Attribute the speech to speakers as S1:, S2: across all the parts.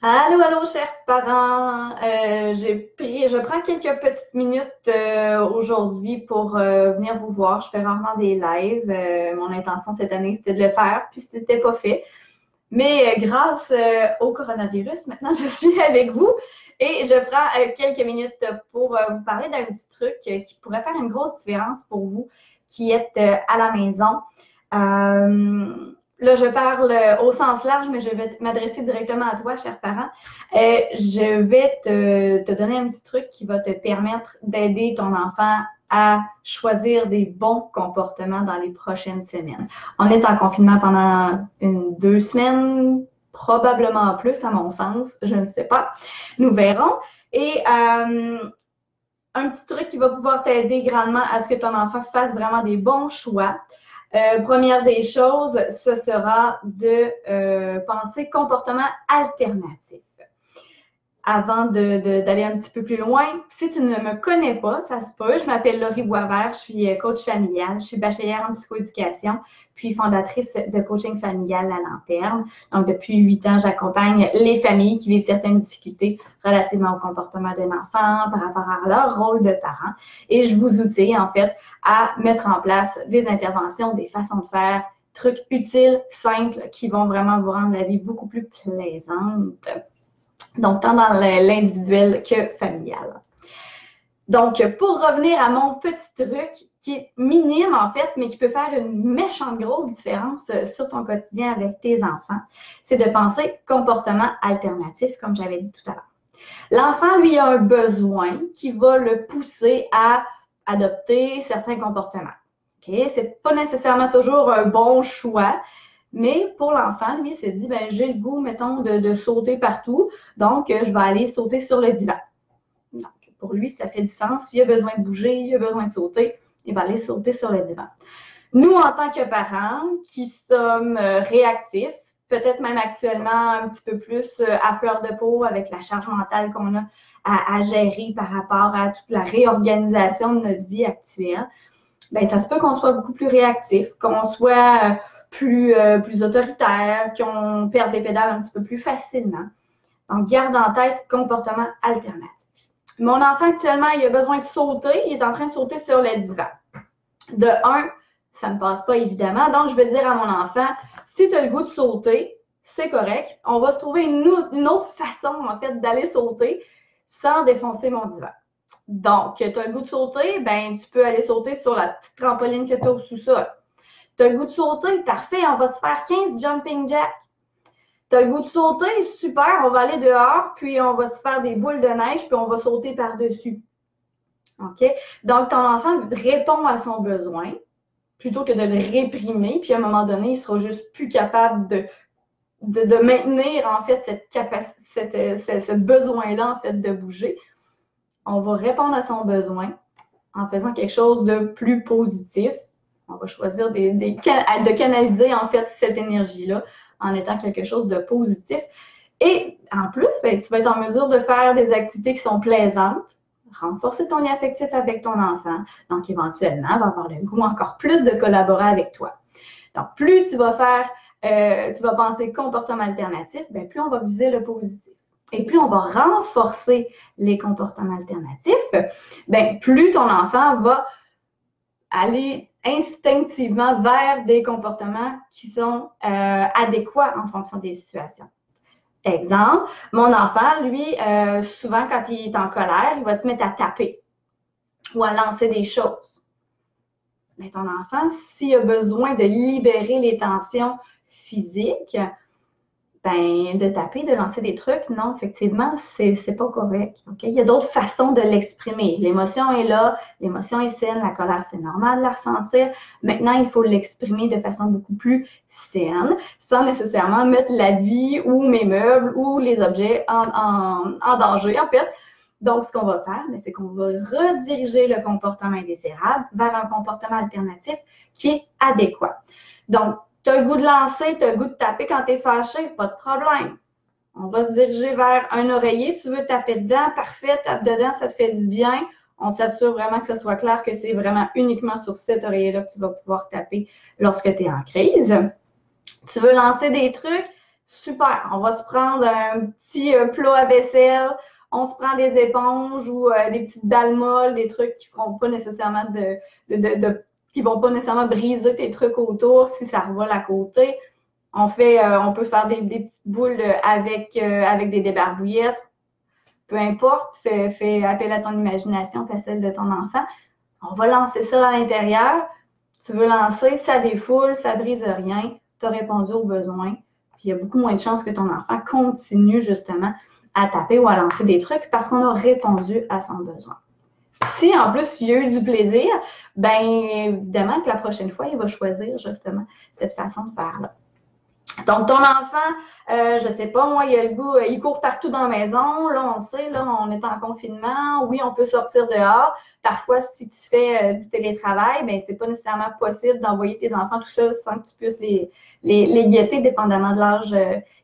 S1: Allô, allô, chers parents. Je prends quelques petites minutes aujourd'hui pour venir vous voir. Je fais rarement des lives. Mon intention cette année, c'était de le faire, puis c'était pas fait. Mais grâce au coronavirus, maintenant, je suis avec vous et je prends quelques minutes pour vous parler d'un petit truc qui pourrait faire une grosse différence pour vous qui êtes à la maison. Là, je parle au sens large, mais je vais m'adresser directement à toi, chers parents. Je vais te donner un petit truc qui va te permettre d'aider ton enfant à choisir des bons comportements dans les prochaines semaines. On est en confinement pendant 2 semaines, probablement plus à mon sens, je ne sais pas. Nous verrons. Et un petit truc qui va pouvoir t'aider grandement à ce que ton enfant fasse vraiment des bons choix. Première des choses, ce sera de penser comportement alternatif. Avant d'aller un petit peu plus loin, si tu ne me connais pas, ça se peut, je m'appelle Laurie Boisvert, je suis coach familial, je suis bachelière en psychoéducation, puis fondatrice de coaching familial à Lanterne. Donc, depuis 8 ans, j'accompagne les familles qui vivent certaines difficultés relativement au comportement d'un enfant, par rapport à leur rôle de parent. Et je vous outille, en fait, à mettre en place des interventions, des façons de faire, trucs utiles, simples, qui vont vraiment vous rendre la vie beaucoup plus plaisante. Donc, tant dans l'individuel que familial. Donc, pour revenir à mon petit truc, qui est minime en fait, mais qui peut faire une méchante grosse différence sur ton quotidien avec tes enfants, c'est de penser comportement alternatif, comme j'avais dit tout à l'heure. L'enfant, lui, a un besoin qui va le pousser à adopter certains comportements. Okay? C'est pas nécessairement toujours un bon choix, mais pour l'enfant, lui, il se dit, ben, j'ai le goût, mettons, de sauter partout, donc je vais aller sauter sur le divan. Donc, pour lui, ça fait du sens. S'il a besoin de bouger, il a besoin de sauter, il va aller sauter sur le divan. Nous, en tant que parents qui sommes réactifs, peut-être même actuellement un petit peu plus à fleur de peau avec la charge mentale qu'on a à gérer par rapport à toute la réorganisation de notre vie actuelle, bien, ça se peut qu'on soit beaucoup plus réactif, qu'on soit plus autoritaire, qu'on perde des pédales un petit peu plus facilement. Donc, garde en tête comportement alternatif. Mon enfant, actuellement, il a besoin de sauter. Il est en train de sauter sur le divan. De un, ça ne passe pas évidemment. Donc, je vais dire à mon enfant, si tu as le goût de sauter, c'est correct. On va se trouver une autre façon, en fait, d'aller sauter sans défoncer mon divan. Donc, tu as le goût de sauter, ben tu peux aller sauter sur la petite trampoline que tu as au sous-sol. Tu as le goût de sauter, parfait, on va se faire 15 jumping jacks. Tu as le goût de sauter, super, on va aller dehors, puis on va se faire des boules de neige, puis on va sauter par-dessus. OK? Donc, ton enfant répond à son besoin plutôt que de le réprimer, puis à un moment donné, il sera juste plus capable de maintenir, en fait, ce besoin-là, en fait, de bouger. On va répondre à son besoin en faisant quelque chose de plus positif. On va choisir de canaliser, en fait, cette énergie-là en étant quelque chose de positif. Et en plus, ben, tu vas être en mesure de faire des activités qui sont plaisantes, renforcer ton lien affectif avec ton enfant. Donc, éventuellement, il va avoir le goût encore plus de collaborer avec toi. Donc, plus tu vas tu vas penser comportement alternatif, bien, plus on va viser le positif. Et plus on va renforcer les comportements alternatifs, bien, plus ton enfant va aller instinctivement vers des comportements qui sont adéquats en fonction des situations. Exemple, mon enfant, lui, souvent quand il est en colère, il va se mettre à taper ou à lancer des choses. Mais ton enfant, s'il a besoin de libérer les tensions physiques, ben, de taper, de lancer des trucs, non, effectivement, c'est pas correct. Okay? Il y a d'autres façons de l'exprimer. L'émotion est là, l'émotion est saine, la colère, c'est normal de la ressentir. Maintenant, il faut l'exprimer de façon beaucoup plus saine, sans nécessairement mettre la vie ou mes meubles ou les objets en danger, en fait. Donc, ce qu'on va faire, c'est qu'on va rediriger le comportement indésirable vers un comportement alternatif qui est adéquat. Donc, tu as le goût de lancer, tu as le goût de taper quand tu es fâché, pas de problème. On va se diriger vers un oreiller, tu veux taper dedans, parfait, tape dedans, ça te fait du bien. On s'assure vraiment que ce soit clair que c'est vraiment uniquement sur cet oreiller-là que tu vas pouvoir taper lorsque tu es en crise. Tu veux lancer des trucs, super, on va se prendre un petit plat à vaisselle, on se prend des éponges ou des petites dalles molles, des trucs qui feront pas nécessairement qui vont pas nécessairement briser tes trucs autour si ça revole à côté. On peut faire des petites boules avec des débarbouillettes. Peu importe, fais appel à ton imagination, pas celle de ton enfant. On va lancer ça à l'intérieur. Tu veux lancer, ça défoule, ça brise rien. Tu as répondu aux besoins. Puis il y a beaucoup moins de chances que ton enfant continue justement à taper ou à lancer des trucs parce qu'on a répondu à son besoin. Si en plus il y a eu du plaisir, bien évidemment que la prochaine fois, il va choisir justement cette façon de faire-là. Donc, ton enfant, je sais pas, moi, il a le goût, il court partout dans la maison. Là, on sait, là, on est en confinement. Oui, on peut sortir dehors. Parfois, si tu fais du télétravail, ben c'est pas nécessairement possible d'envoyer tes enfants tout seuls sans que tu puisses les guetter, dépendamment de l'âge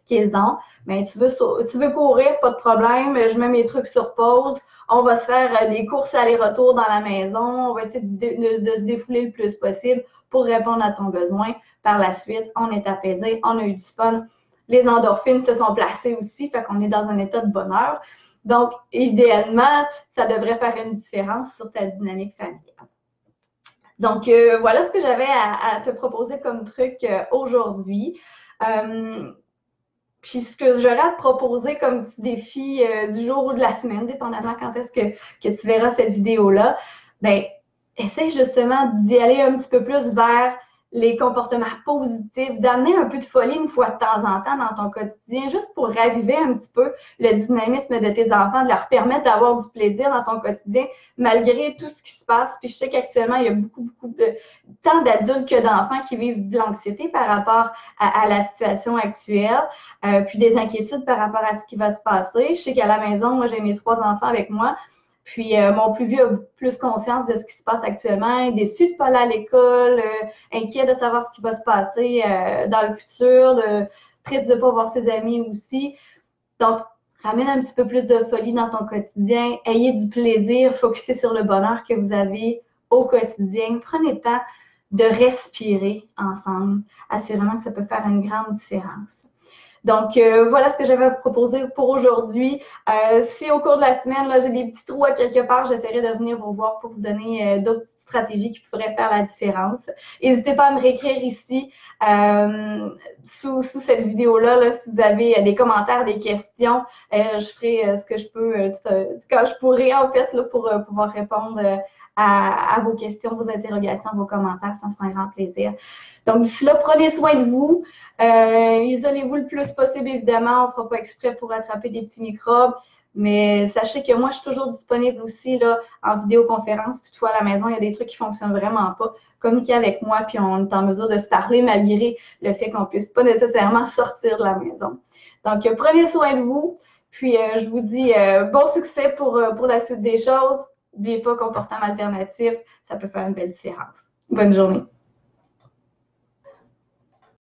S1: qu'ils ont. Mais tu veux courir, pas de problème. Je mets mes trucs sur pause. On va se faire des courses aller-retour dans la maison. On va essayer de se défouler le plus possible pour répondre à ton besoin. Par la suite, on est apaisé, on a eu du fun. Les endorphines se sont placées aussi, fait qu'on est dans un état de bonheur. Donc, idéalement, ça devrait faire une différence sur ta dynamique familiale. Donc, voilà ce que j'avais à te proposer comme truc aujourd'hui. Puis, ce que j'aurais à te proposer comme petit défi du jour ou de la semaine, dépendamment quand est-ce que tu verras cette vidéo-là, bien, essaie justement d'y aller un petit peu plus vers les comportements positifs, d'amener un peu de folie une fois de temps en temps dans ton quotidien, juste pour raviver un petit peu le dynamisme de tes enfants, de leur permettre d'avoir du plaisir dans ton quotidien, malgré tout ce qui se passe. Puis je sais qu'actuellement, il y a beaucoup de tant d'adultes que d'enfants qui vivent de l'anxiété par rapport à la situation actuelle, puis des inquiétudes par rapport à ce qui va se passer. Je sais qu'à la maison, moi, j'ai mes 3 enfants avec moi. Puis, mon plus vieux a plus conscience de ce qui se passe actuellement, déçu de ne pas aller à l'école, inquiet de savoir ce qui va se passer dans le futur, triste de ne pas voir ses amis aussi. Donc, ramène un petit peu plus de folie dans ton quotidien, ayez du plaisir, focussez sur le bonheur que vous avez au quotidien. Prenez le temps de respirer ensemble. Assurément que ça peut faire une grande différence. Donc, voilà ce que j'avais à vous proposer pour aujourd'hui. Si au cours de la semaine, là, j'ai des petits trous à quelque part, j'essaierai de venir vous voir pour vous donner d'autres petites stratégies qui pourraient faire la différence. N'hésitez pas à me réécrire ici sous cette vidéo-là, là, si vous avez des commentaires, des questions. Je ferai ce que je peux quand je pourrai, en fait, là, pour pouvoir répondre à vos questions, vos interrogations, vos commentaires. Ça me fera un grand plaisir. Donc, d'ici là, prenez soin de vous. Isolez-vous le plus possible, évidemment. On ne fera pas exprès pour attraper des petits microbes. Mais sachez que moi, je suis toujours disponible aussi là, en vidéoconférence. Toutefois, à la maison, il y a des trucs qui ne fonctionnent vraiment pas. Communiquez avec moi, puis on est en mesure de se parler malgré le fait qu'on ne puisse pas nécessairement sortir de la maison. Donc, prenez soin de vous. Puis, je vous dis bon succès pour la suite des choses. N'oubliez pas, comportement alternatif, ça peut faire une belle différence. Bonne journée.